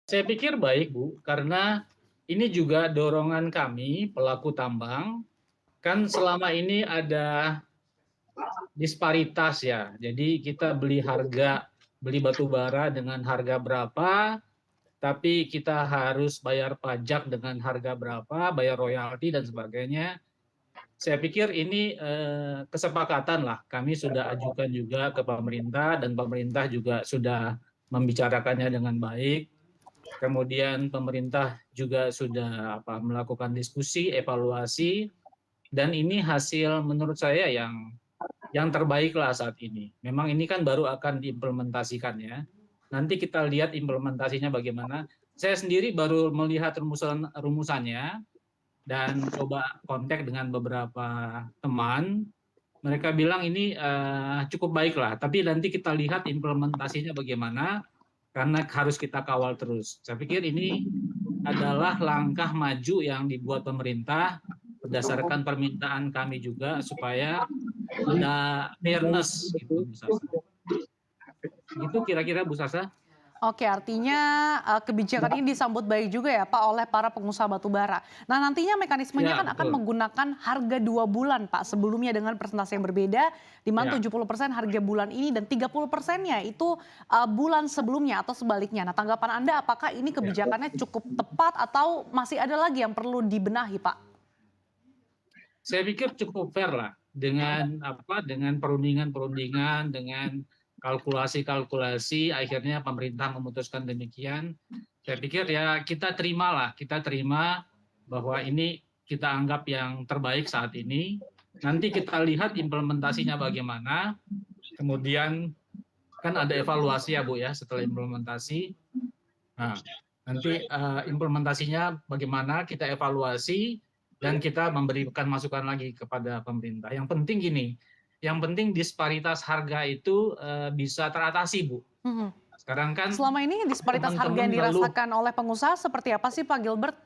Saya pikir baik, Bu, karena ini juga dorongan kami pelaku tambang, kan selama ini ada disparitas ya. Jadi kita beli batu bara dengan harga berapa, tapi kita harus bayar pajak dengan harga berapa, bayar royalti dan sebagainya. Saya pikir ini kesepakatan lah. Kami sudah ajukan juga ke pemerintah dan pemerintah juga sudah membicarakannya dengan baik. Kemudian pemerintah juga sudah melakukan diskusi, evaluasi, dan ini hasil menurut saya yang terbaik lah saat ini. Memang ini kan baru akan diimplementasikan ya. Nanti kita lihat implementasinya bagaimana. Saya sendiri baru melihat rumusannya dan coba kontak dengan beberapa teman. Mereka bilang ini cukup baik lah, tapi nanti kita lihat implementasinya bagaimana karena harus kita kawal terus. Saya pikir ini adalah langkah maju yang dibuat pemerintah berdasarkan permintaan kami juga supaya ada fairness gitu Bu Sasa. Gitu kira-kira Bu Sasa. Oke, artinya kebijakan ini disambut baik juga ya Pak oleh para pengusaha batubara. Nah nantinya mekanismenya Ya, kan akan betul. menggunakan harga 2 bulan Pak, sebelumnya dengan persentase yang berbeda, di mana Ya. 70% harga bulan ini dan 30%-nya itu bulan sebelumnya atau sebaliknya. Nah tanggapan Anda apakah ini Ya. kebijakannya cukup tepat atau masih ada lagi yang perlu dibenahi Pak? Saya pikir cukup fair lah dengan perundingan-perundingan, dengan kalkulasi-kalkulasi, akhirnya pemerintah memutuskan demikian. Saya pikir ya kita terima bahwa ini kita anggap yang terbaik saat ini. Nanti kita lihat implementasinya bagaimana. Kemudian kan ada evaluasi ya Bu ya setelah implementasi. Nah, nanti implementasinya bagaimana kita evaluasi dan kita memberikan masukan lagi kepada pemerintah. Yang penting gini, yang penting disparitas harga itu bisa teratasi, Bu. Mhm. Sekarang kan Selama ini disparitas harga teman-teman yang ngeluh, dirasakan oleh pengusaha seperti apa sih Pak Gilbert?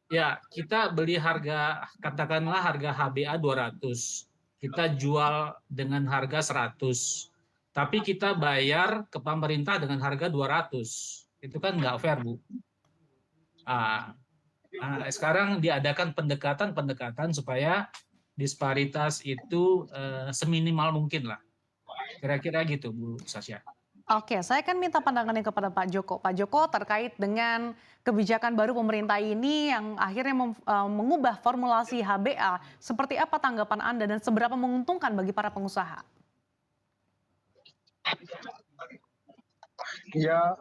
ya kita beli harga, katakanlah harga HBA 200, kita jual dengan harga 100, tapi kita bayar ke pemerintah dengan harga 200. Itu kan nggak fair, Bu. Ah, sekarang diadakan pendekatan-pendekatan supaya disparitas itu seminimal mungkin lah. Kira-kira gitu, Bu Sasya. Oke, saya akan minta pandangannya kepada Pak Joko. Pak Joko, terkait dengan kebijakan baru pemerintah ini yang akhirnya mengubah formulasi HBA, seperti apa tanggapan Anda dan seberapa menguntungkan bagi para pengusaha? Ya,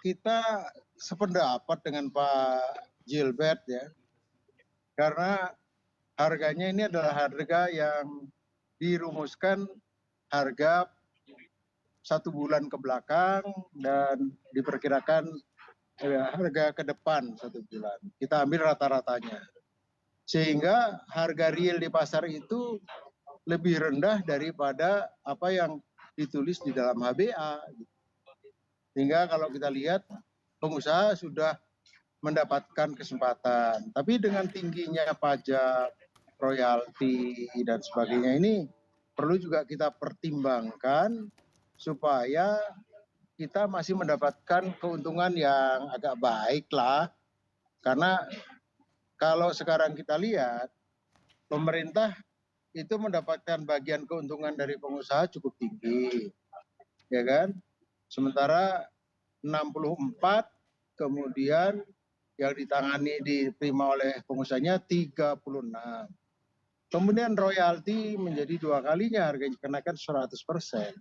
kita sependapat dengan Pak Gilbert ya, karena harganya ini adalah harga yang dirumuskan harga 1 bulan ke belakang dan diperkirakan harga ke depan 1 bulan. Kita ambil rata-ratanya. Sehingga harga real di pasar itu lebih rendah daripada apa yang ditulis di dalam HBA. Sehingga kalau kita lihat pengusaha sudah mendapatkan kesempatan. Tapi dengan tingginya pajak, royalti, dan sebagainya ini perlu juga kita pertimbangkan supaya kita masih mendapatkan keuntungan yang agak baik lah. Karena kalau sekarang kita lihat, pemerintah itu mendapatkan bagian keuntungan dari pengusaha cukup tinggi, ya kan? Sementara 64 kemudian yang ditangani diterima oleh pengusahanya 36. Kemudian royalti menjadi 2 kalinya, harganya kenaikan 100%.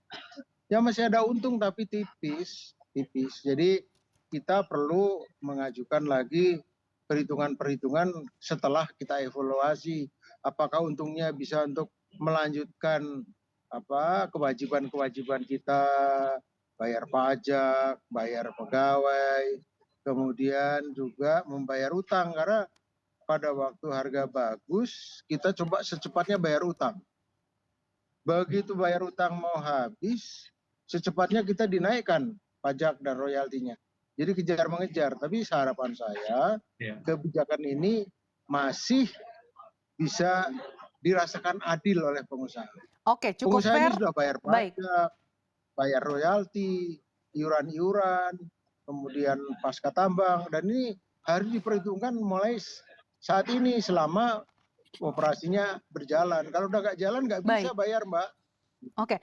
Ya masih ada untung tapi tipis. Jadi kita perlu mengajukan lagi perhitungan-perhitungan setelah kita evaluasi apakah untungnya bisa untuk melanjutkan kewajiban-kewajiban kita, bayar pajak, bayar pegawai, kemudian juga membayar utang, karena pada waktu harga bagus kita coba secepatnya bayar utang. Begitu bayar utang mau habis, secepatnya kita dinaikkan pajak dan royaltinya. Jadi kejar mengejar, tapi harapan saya kebijakan ini masih bisa dirasakan adil oleh pengusaha. Oke, cukup Pengusaha ini fair. sudah bayar Baik. pajak, bayar royalti, iuran-iuran, kemudian pasca tambang, dan ini harus diperhitungkan mulai saat ini selama operasinya berjalan. Kalau udah nggak jalan nggak bisa Baik, bayar, Mbak. oke.